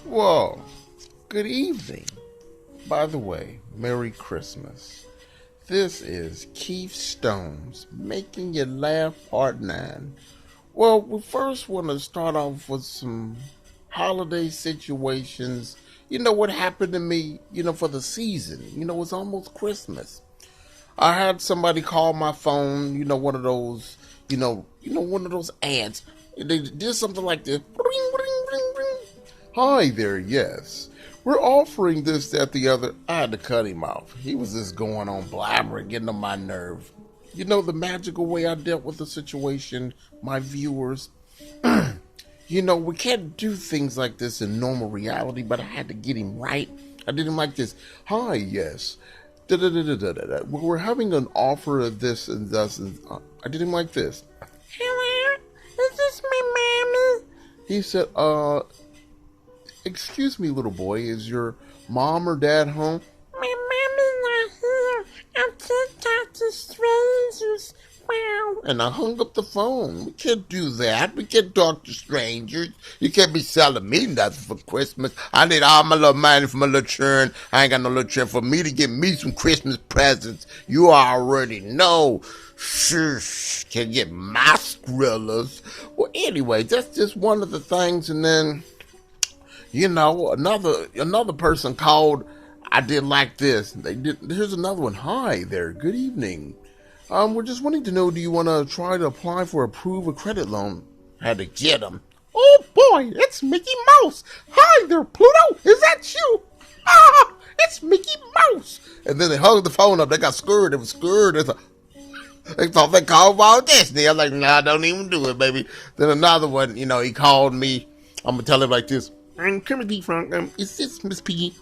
Well, good evening. By the way, Merry Christmas. This is Keith Stones making you laugh part 9. Well, we first want to start off with some holiday situations. You know what happened to me, for the season. It's almost Christmas. I had somebody call my phone, one of those, one of those ads. They did something like this. Ring, ring, ring, ring. Hi there, yes. We're offering this, that, the other. I had to cut him off. He was just going on blabbering, getting on my nerve. The magical way I dealt with the situation, my viewers. We can't do things like this in normal reality, but I had to get him right. I did him like this. Hi, yes. Da-da-da-da-da-da. We're having an offer of this and thus. I did him like this. Hello? Is this my mommy? He said, excuse me, little boy, is your mom or dad home? My mommy's not here. I can't talk to strangers. Wow. And I hung up the phone. We can't do that. We can't talk to strangers. You can't be selling me nothing for Christmas. I need all my little money for my little churn. I ain't got no little churn for me to get me some Christmas presents. You already know. Shush. Can get my Skrillers. Well, anyway, that's just one of the things. And then another person called. I did like this. Here's another one. Hi there. Good evening. We're just wanting to know, do you want to try to apply for a credit loan? Had to get him. Oh boy, it's Mickey Mouse. Hi there, Pluto. Is that you? Ah, it's Mickey Mouse. And then they hung the phone up. They got scared. It was scared. They thought they called Walt Disney. I was like, nah, don't even do it, baby. Then another one, he called me. I'm going to tell him like this. I'm Timothy Frank. Is this Miss Piggy?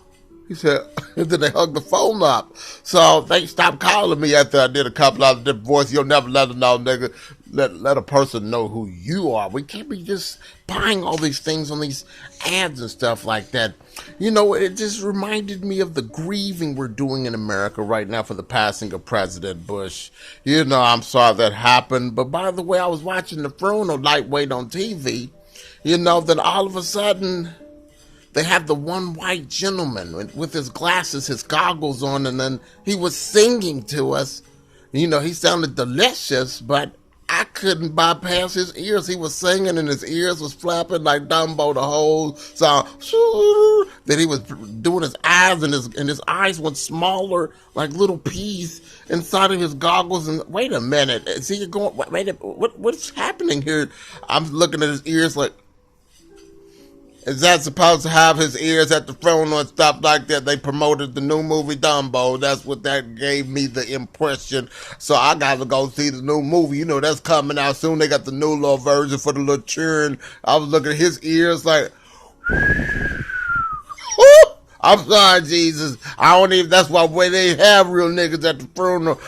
He said, and then they hung the phone up. So they stopped calling me after I did a couple of different voices. You'll never let them know, nigga. Let a person know who you are. We can't be just buying all these things on these ads and stuff like that. It just reminded me of the grieving we're doing in America right now for the passing of President Bush. I'm sorry that happened. But by the way, I was watching the funeral lightweight on TV. Then all of a sudden, they have the one white gentleman with his glasses, his goggles on, and then he was singing to us. He sounded delicious, but I couldn't bypass his ears. He was singing and his ears was flapping like Dumbo the whole song. Then he was doing his eyes, and his eyes went smaller like little peas inside of his goggles. And wait a minute, is he going? What's happening here? I'm looking at his ears like. Is that supposed to have his ears at the front and stuff like that? They promoted the new movie Dumbo. That's what that gave me the impression. So I got to go see the new movie. That's coming out soon. They got the new little version for the little children. I was looking at his ears like, I'm sorry, Jesus. I don't even, that's why when they have real niggas at the funeral.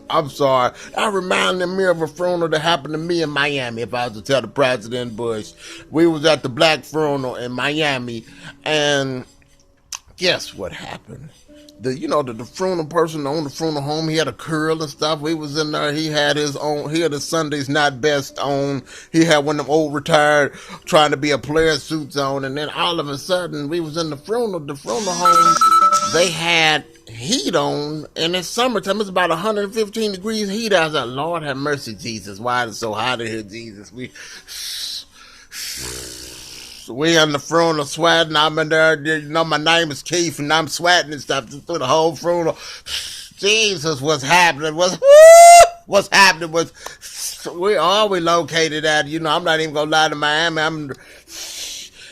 I'm sorry. That reminded me of a funeral that happened to me in Miami, if I was to tell the President Bush. We was at the black funeral in Miami, and guess what happened? The funeral person on the funeral home, he had a curl and stuff. We was in there. He had his Sundays Not Best on. He had one of them old retired trying to be a player suits on. And then all of a sudden, we was in the funeral home. They had heat on, and it's summertime. It's about 115 degrees heat. I was like, Lord have mercy, Jesus. Why is it so hot in here, Jesus? We on the funeral sweating. I'm in there. My name is Keith, and I'm sweating and stuff through the whole funeral. Jesus, what's happening? What's happening? We located at? I'm not even gonna lie to Miami.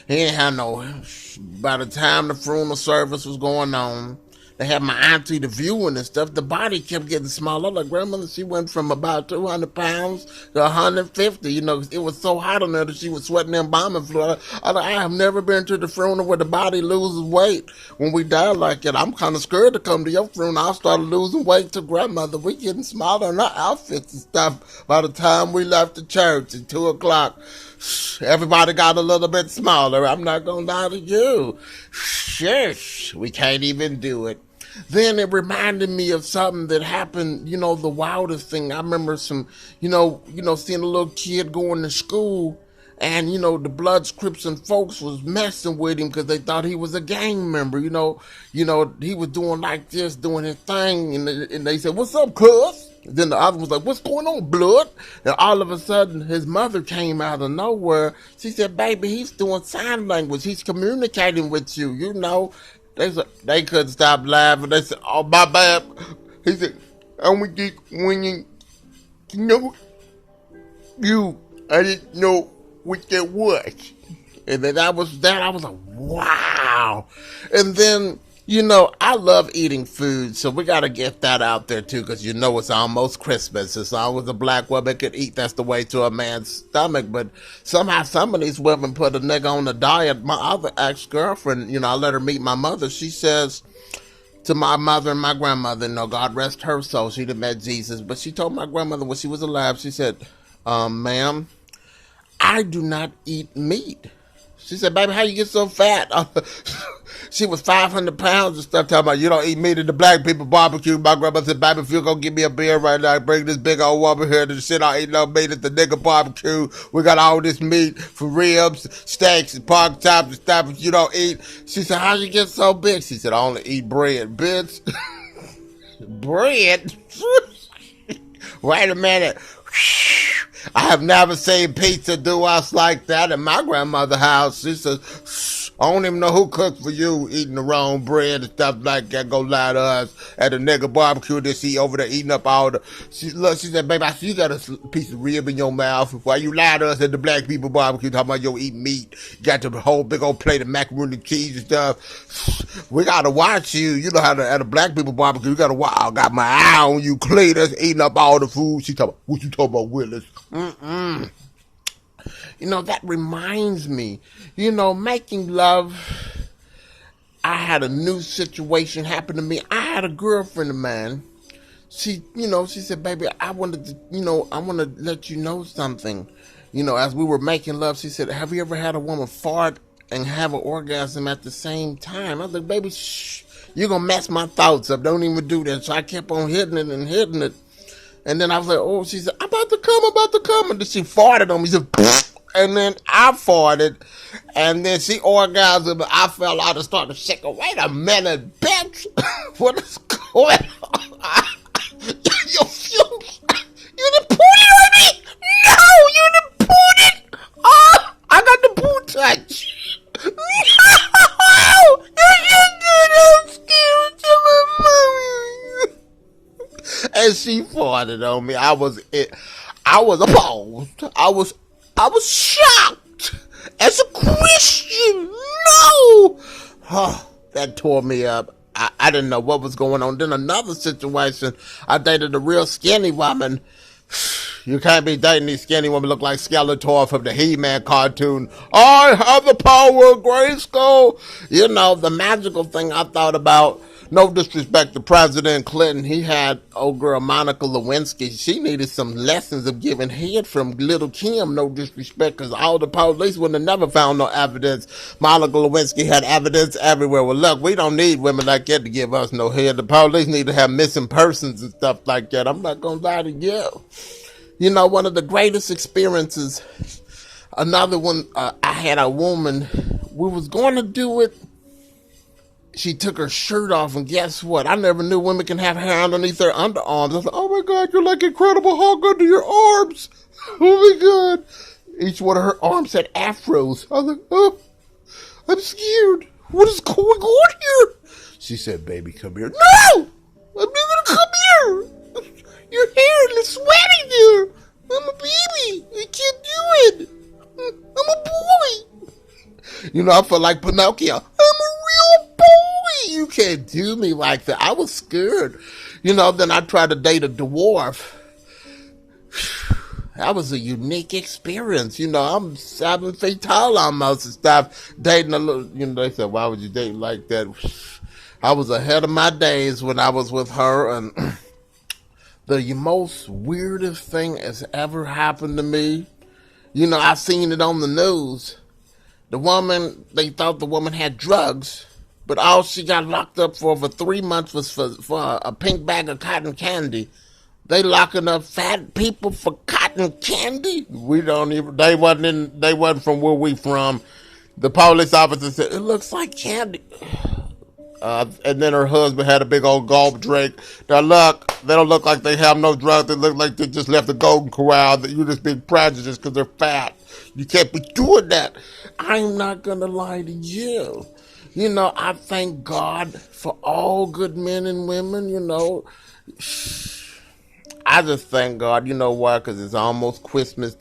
He didn't have no. By the time the funeral service was going on, they had my auntie the viewing and stuff. The body kept getting smaller. Like grandmother, she went from about 200 pounds to 150. It was so hot on there that she was sweating embalming fluid. I have never been to the funeral where the body loses weight when we die like that. I'm kind of scared to come to your funeral. I started losing weight to grandmother. We getting smaller in our outfits and stuff by the time we left the church at 2 o'clock. Everybody got a little bit smaller. I'm not going to lie to you. Shush. We can't even do it. Then it reminded me of something that happened, the wildest thing. I remember seeing a little kid going to school, And, the Bloods, Crips, and folks was messing with him because they thought he was a gang member. He was doing like this, doing his thing, and they said, "What's up, cuz?" Then the other was like, "What's going on, Blood?" And all of a sudden, his mother came out of nowhere. She said, "Baby, he's doing sign language. He's communicating with you, They couldn't stop laughing. They said, "Oh, my bad." He said, "I'm gonna get when you, I didn't know what that was." And then I was like, wow. And then, I love eating food, so we got to get that out there too, because it's almost Christmas. As long as a black woman could eat, that's the way to a man's stomach. But somehow some of these women put a nigga on the diet. My other ex-girlfriend, I let her meet my mother. She says to my mother and my grandmother, God rest her soul, she'd have met Jesus. But she told my grandmother when she was alive, she said, "Ma'am, I do not eat meat." She said, "Baby, how you get so fat?" She was 500 pounds and stuff, talking about, "You don't eat meat at the black people barbecue." My grandma said, "Baby, if you gonna give me a beer right now, bring this big old woman here to shit, I eat no meat at the nigga barbecue. We got all this meat for ribs, steaks, and pork chops and stuff that you don't eat." She said, "How you get so big?" She said, "I only eat bread, bitch." Bread? Wait a minute. I have never seen pizza do us like that in my grandmother's house. She says, "I don't even know who cooked for you, eating the wrong bread and stuff like that. Go lie to us at a nigga barbecue that she over there eating up all the..." She said, "Baby, I see you got a piece of rib in your mouth. Why you lie to us at the black people barbecue talking about you eat meat? You got the whole big old plate of macaroni and cheese and stuff. We gotta watch you. You know how to, at a black people barbecue, you gotta watch. I got my eye on you, Cletus, eating up all the food." She talking, "What you talking about, Willis?" That reminds me, making love. I had a new situation happen to me. I had a girlfriend of mine. She said, "Baby, I wanted to, I want to let you know something." As we were making love, she said, "Have you ever had a woman fart and have an orgasm at the same time?" I was like, "Baby, shh, you're going to mess my thoughts up. Don't even do that." So I kept on hitting it and hitting it. And then I was like, "Oh," she said, "I'm about to come. And then she farted on me. She said, and then I farted. And then she orgasmed. I fell out and started shaking. Wait a minute, bitch. What is going on? You done put it on me? No, you done put it. Oh, I got the poo touch. No, I'm scared to my mommy. And she farted on me. I was appalled. I was shocked. As a Christian, no. Oh, that tore me up. I didn't know what was going on. Then another situation, I dated a real skinny woman. You can't be dating these skinny women look like Skeletor from the He-Man cartoon. "I have the power of Grayskull." The magical thing I thought about, no disrespect to President Clinton, he had old girl Monica Lewinsky. She needed some lessons of giving head from Little Kim, no disrespect, because all the police would have never found no evidence. Monica Lewinsky had evidence everywhere. Well, look, we don't need women like that to give us no head. The police need to have missing persons and stuff like that. I'm not going to lie to you. One of the greatest experiences, another one, I had a woman, we was going to do it. She took her shirt off, and guess what? I never knew women can have hair underneath their underarms. I was like, "Oh my God, you're like Incredible Hulk under your arms." Oh my God. Each one of her arms had afros. I was like, "Oh, I'm scared. What is going on here?" She said, "Baby, come here." "No! I'm not gonna come here. Your hair is sweating there. I'm a baby. I can't do it. I'm a boy." I feel like Pinocchio. "I'm a real boy. You can't do me like that." I was scared. Then I tried to date a dwarf. That was a unique experience. I'm 7 feet tall almost and stuff. Dating a little, they said, "Why would you date like that?" I was ahead of my days when I was with her, and the most weirdest thing has ever happened to me. I've seen it on the news. They thought the woman had drugs, but all she got locked up for 3 months was for a pink bag of cotton candy. They locking up fat people for cotton cotton candy? We don't even. They wasn't from where we from. The police officer said it looks like candy. And then her husband had a big old gulp drink. Now look, they don't look like they have no drugs. They look like they just left the Golden Corral. That you just being prejudiced because they're fat. You can't be doing that. I'm not gonna lie to you. You know, I thank God for all good men and women. You know, I just thank God. You know why? Because it's almost Christmas